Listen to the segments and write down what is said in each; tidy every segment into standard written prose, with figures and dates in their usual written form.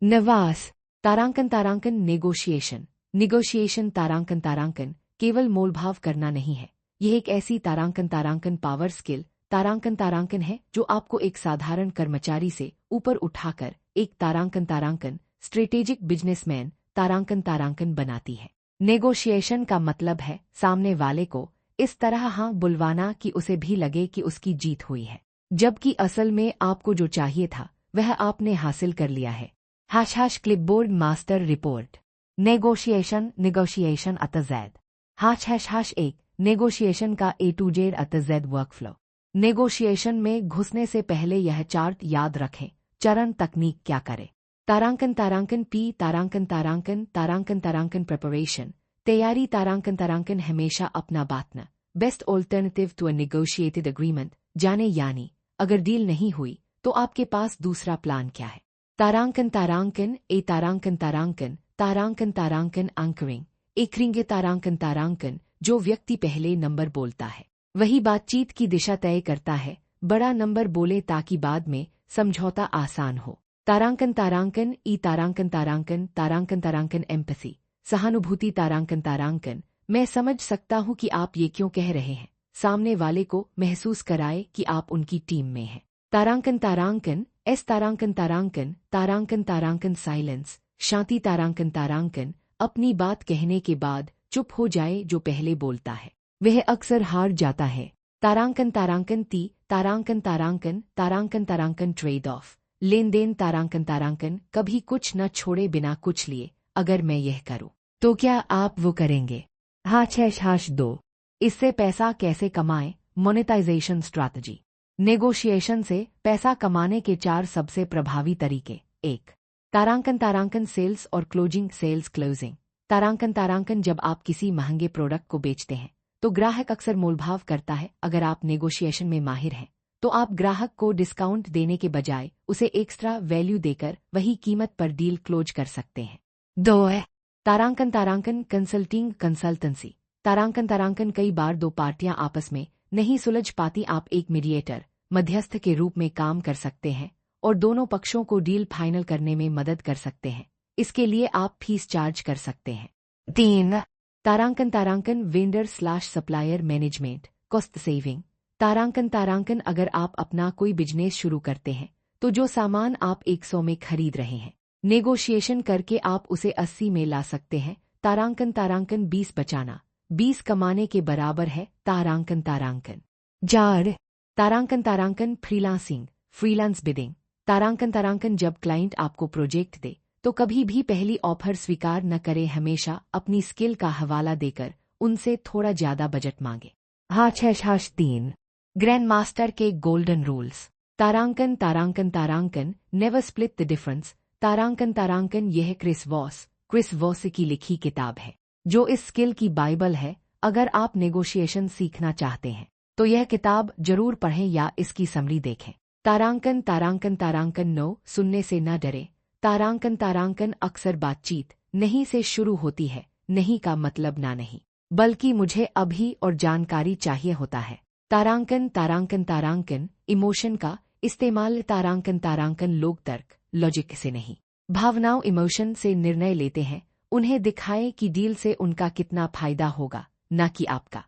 निवास तारांकन नेगोशिएशन तारांकन केवल मोलभाव करना नहीं है। यह एक ऐसी तारांकन पावर स्किल तारांकन है जो आपको एक साधारण कर्मचारी से ऊपर उठाकर एक तारांकन स्ट्रेटेजिक बिजनेसमैन तारांकन बनाती है। नेगोशिएशन का मतलब है सामने वाले को इस तरह हाँ बुलवाना कि उसे भी लगे कि उसकी जीत हुई है, जबकि असल में आपको जो चाहिए था वह आपने हासिल कर लिया है। क्लिपबोर्ड मास्टर रिपोर्ट नेगोशिएशन अतजैद एक नेगोशिएशन का A to Z अतजैद वर्कफ्लो। नेगोशिएशन में घुसने से पहले यह चार्ट याद रखें। चरण तकनीक क्या करे। तारांकन प्रिपरेशन तैयारी तारांकन हमेशा अपना BATNA best alternative to a negotiated agreement जाने, यानी अगर डील नहीं हुई तो आपके पास दूसरा प्लान क्या है। तारांकन एंकरिंग एकरिंग तारांकन जो व्यक्ति पहले नंबर बोलता है वही बातचीत की दिशा तय करता है। बड़ा नंबर बोले ताकि बाद में समझौता आसान हो। तारांकन एम्पैथी सहानुभूति तारांकन मैं समझ सकता हूं कि आप ये क्यों कह रहे हैं। सामने वाले को महसूस कराए कि आप उनकी टीम में हैं। तारांकन साइलेंस शांति तारांकन अपनी बात कहने के बाद चुप हो जाए। जो पहले बोलता है वह अक्सर हार जाता है। तारांकन ट्रेड ऑफ लेन देन तारांकन कभी कुछ न छोड़े बिना कुछ लिए। अगर मैं यह करूं तो क्या आप वो करेंगे। 2 इससे पैसा कैसे कमाएं। मोनेटाइजेशन स्ट्रैटेजी नेगोशिएशन से पैसा कमाने के 4 सबसे प्रभावी तरीके। 1 तारांकन सेल्स और क्लोजिंग तारांकन जब आप किसी महंगे प्रोडक्ट को बेचते हैं तो ग्राहक अक्सर मोलभाव करता है। अगर आप नेगोशिएशन में माहिर हैं तो आप ग्राहक को डिस्काउंट देने के बजाय उसे एक्स्ट्रा वैल्यू देकर वही कीमत पर डील क्लोज कर सकते हैं। 2 तारांकन कंसल्टेंसी तारांकन कई बार 2 पार्टियां आपस में नहीं सुलझ पाती। आप एक मीडिएटर मध्यस्थ के रूप में काम कर सकते हैं और दोनों पक्षों को डील फाइनल करने में मदद कर सकते हैं। इसके लिए आप फीस चार्ज कर सकते हैं। 3 तारांकन वेंडर/सप्लायर मैनेजमेंट कॉस्ट सेविंग तारांकन अगर आप अपना कोई बिजनेस शुरू करते हैं तो जो सामान आप 100 में खरीद रहे हैं नेगोशिएशन करके आप उसे 80 में ला सकते हैं। तारांकन 20 बचाना 20 कमाने के बराबर है। तारांकन 4 तारांकन फ्रीलांस बिडिंग तारांकन जब क्लाइंट आपको प्रोजेक्ट दे तो कभी भी पहली ऑफर स्वीकार न करे। हमेशा अपनी स्किल का हवाला देकर उनसे थोड़ा ज्यादा बजट मांगे। 3 ग्रैंड मास्टर के गोल्डन रूल्स तारांकन नेवर स्प्लिट द डिफरेंस तारांकन यह क्रिस वॉस की लिखी किताब है जो इस स्किल की बाइबल है। अगर आप नेगोशिएशन सीखना चाहते हैं तो यह किताब जरूर पढ़ें या इसकी समरी देखें। तारांकन नो सुनने से न डरे तारांकन अक्सर बातचीत नहीं से शुरू होती है। नहीं का मतलब ना नहीं बल्कि मुझे अभी और जानकारी चाहिए होता है। तारांकन इमोशन का इस्तेमाल तारांकन लोग तर्क लॉजिक से नहीं भावनाओं इमोशन से निर्णय लेते हैं। उन्हें दिखाएं कि डील से उनका कितना फायदा होगा न कि आपका।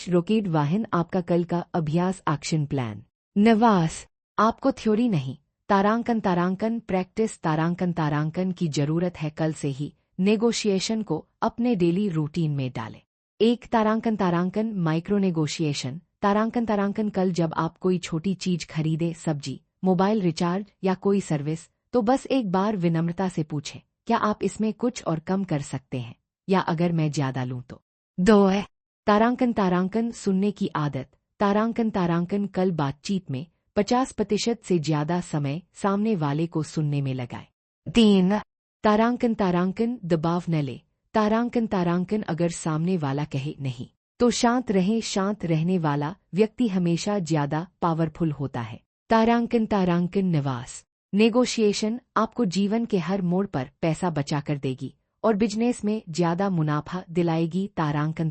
रॉकेट वाहन आपका कल का अभ्यास एक्शन प्लान। निवास आपको थ्योरी नहीं तारांकन प्रैक्टिस तारांकन की जरूरत है। कल से ही नेगोशिएशन को अपने डेली रूटीन में डालें। 1 तारांकन माइक्रो नेगोशिएशन तारांकन कल जब आप कोई छोटी चीज खरीदे सब्जी मोबाइल रिचार्ज या कोई सर्विस तो बस एक बार विनम्रता से पूछें क्या आप इसमें कुछ और कम कर सकते हैं या अगर मैं ज्यादा लूं तो। 2 तारांकन सुनने की आदत तारांकन कल बातचीत में 50% से ज्यादा समय सामने वाले को सुनने में लगाए। 3 तारांकन दबाव न ले तारांकन अगर सामने वाला कहे नहीं तो शांत रहे। शांत रहने वाला व्यक्ति हमेशा ज्यादा पावरफुल होता है। तारांकन निवास नेगोशिएशन आपको जीवन के हर मोड़ पर पैसा बचाकर देगी और बिजनेस में ज्यादा मुनाफा दिलाएगी। तारांकन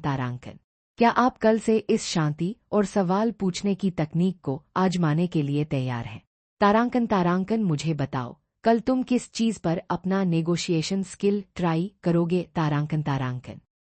क्या आप कल से इस शांति और सवाल पूछने की तकनीक को आजमाने के लिए तैयार हैं। तारांकन मुझे बताओ कल तुम किस चीज पर अपना नेगोशिएशन स्किल ट्राई करोगे? तारांकन तारांकन।